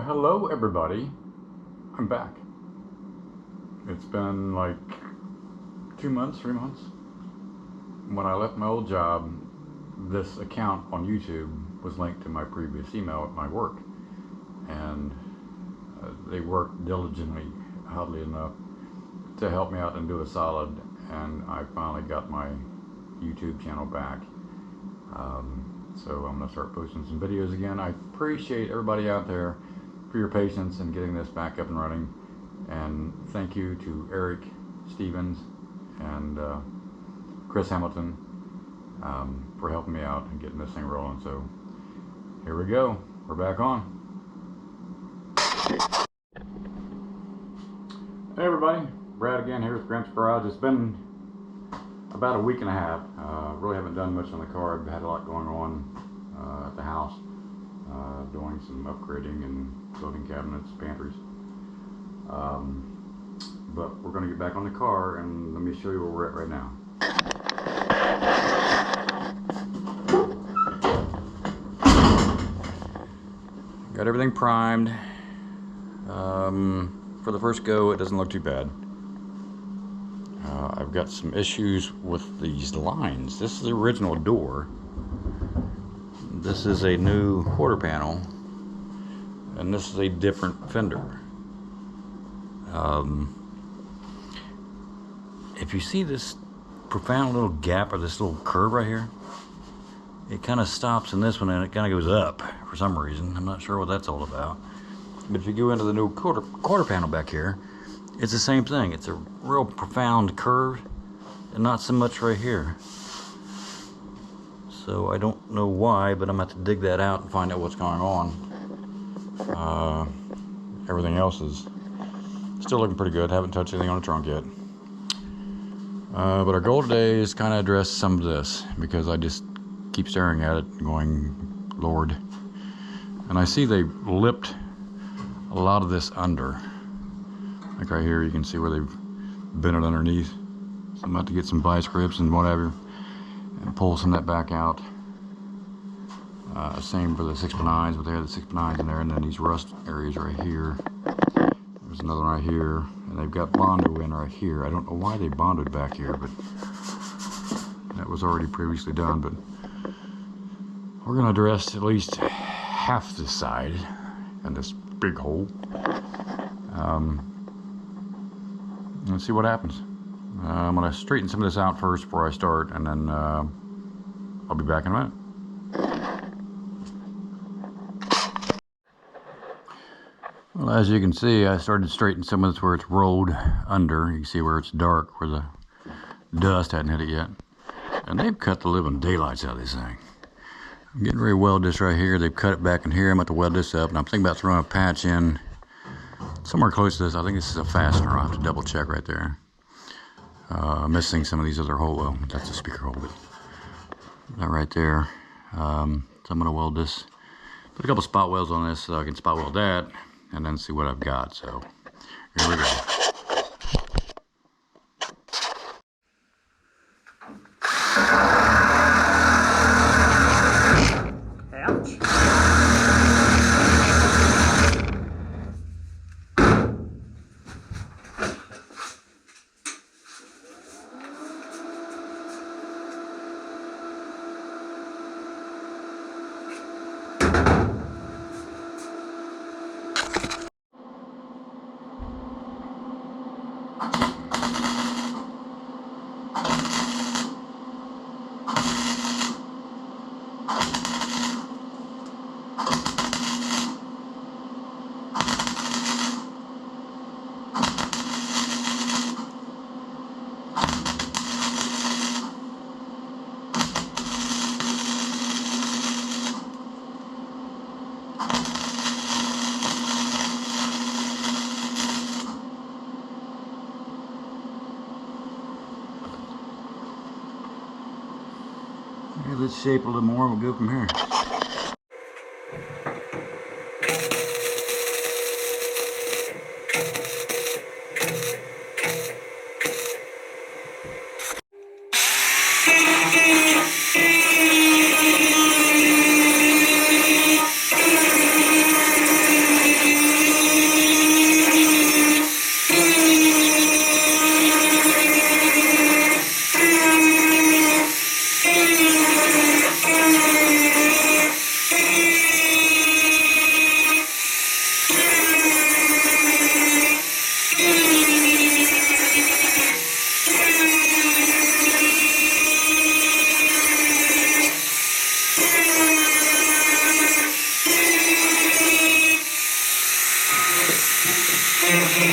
Hello everybody, I'm back. It's been like 2 months, 3 months. When I left my old job, this account on YouTube was linked to my previous email at my work, and they worked diligently, oddly enough, to help me out and do a solid, and I finally got my YouTube channel back. So I'm going to start posting some videos again. I appreciate everybody out there for your patience in getting this back up and running, and thank you to Eric Stevens and Chris Hamilton for helping me out and getting this thing rolling. So here we go, we're back on. Hey everybody, Brad again here with Grimps Garage. It's been about a week and a half. Really haven't done much on the car. I've had a lot going on at the house, doing some upgrading and building cabinets, pantries. But we're going to get back on the car and let me show you where we're at right now. Got everything primed. For the first go, it doesn't look too bad. I've got some issues with these lines. This is the original door. This is a new quarter panel, and this is a different fender. If you see this profound little gap or this little curve right here, it kind of stops in this one and it kind of goes up for some reason. I'm not sure what that's all about. But if you go into the new quarter panel back here, it's the same thing. It's a real profound curve and not so much right here. So I don't know why, but I'm going to have to dig that out and find out what's going on. Everything else is still looking pretty good. Haven't touched anything on the trunk yet. But our goal today is kind of address some of this, because I just keep staring at it going, Lord. And I see they lipped a lot of this under. Like right here, you can see where they've bent it underneath. So I'm about to get some vice grips and whatever and pull some of that back out. Same for the 6x9s, but they have the 6x9s in there, and then these rust areas right here. There's another one right here, and they've got Bondo in right here. I don't know why they bonded back here, but that was already previously done. But we're going to address at least half this side and this big hole. Let's see what happens. I'm going to straighten some of this out first before I start, and then I'll be back in a minute. Well, as you can see, I started straightening some of this where it's rolled under. You can see where it's dark, where the dust hadn't hit it yet. And they've cut the living daylights out of this thing. I'm getting ready to weld this right here. They've cut it back in here. I'm about to weld this up, and I'm thinking about throwing a patch in somewhere close to this. I think this is a fastener. I'll have to double check right there. Missing some of these other holes. Well, that's a speaker hole, but that right there. So I'm going to weld this. Put a couple spot welds on this so I can spot weld that, and then see what I've got. So here we go. Let's shape a little more and we'll go from here. Hey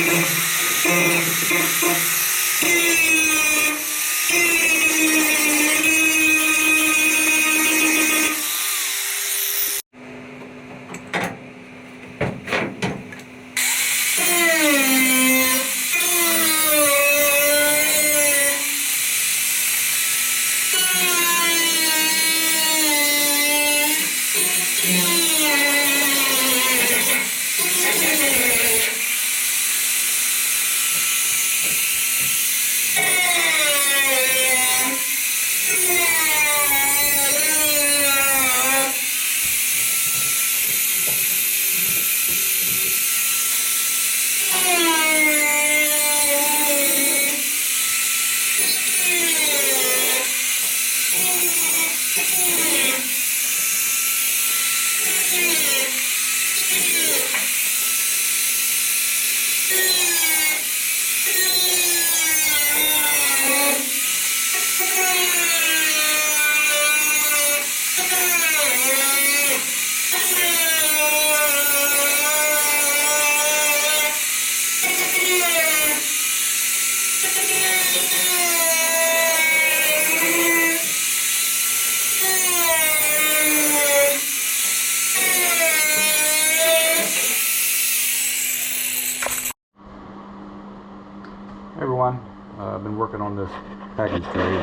everyone, I've been working on this package tray.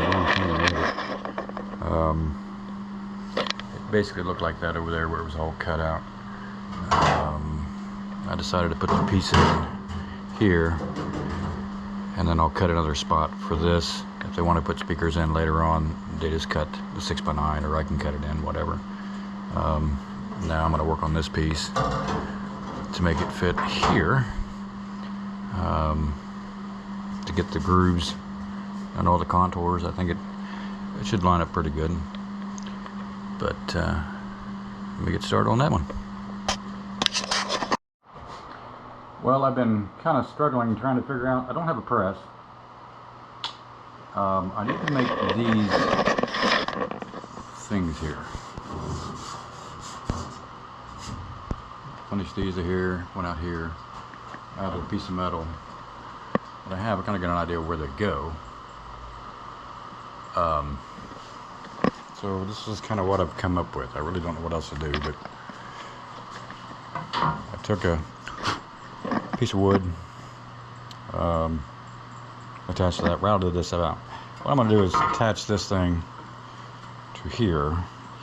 It basically looked like that over there where it was all cut out. I decided to put the piece in here, and then I'll cut another spot for this. If they want to put speakers in later on, they just cut the 6x9, or I can cut it in, whatever. Now I'm going to work on this piece to make it fit here. To get the grooves and all the contours, I think it should line up pretty good. But let me get started on that one. Well, I've been kind of struggling trying to figure out, I don't have a press. I need to make these things here. Finish these are here, one out here. I have a piece of metal. But I kind of got an idea where they go. So this is kind of what I've come up with. I really don't know what else to do, but I took a piece of wood, attached to that, routed this out. What I'm going to do is attach this thing to here,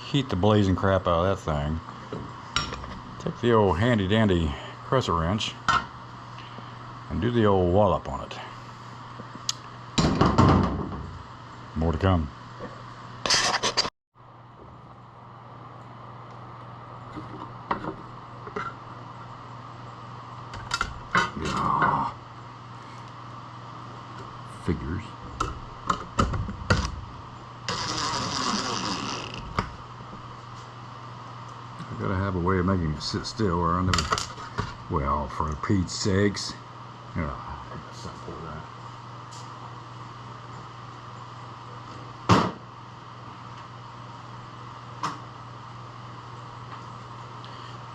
heat the blazing crap out of that thing, take the old handy dandy crescent wrench, and do the old wallop on it. More to come. Yeah. Figures. I gotta have a way of making it sit still, or I never. Well, for Pete's sakes. Yeah, that's something for that.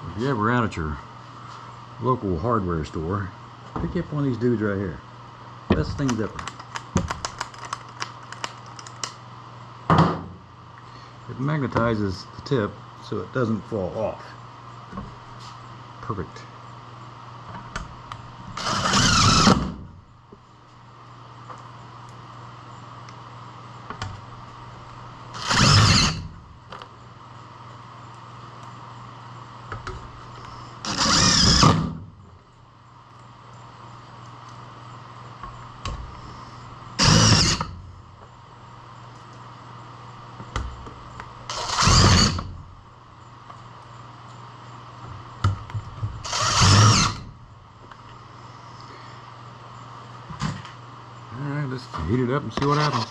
If you're ever out at your local hardware store, pick up one of these dudes right here. Best things ever. It magnetizes the tip so it doesn't fall off. Perfect. Alright, let's heat it up and see what happens.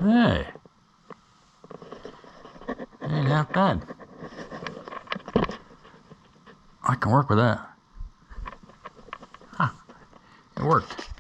Hey. Ain't half bad. I can work with that. Huh. It worked.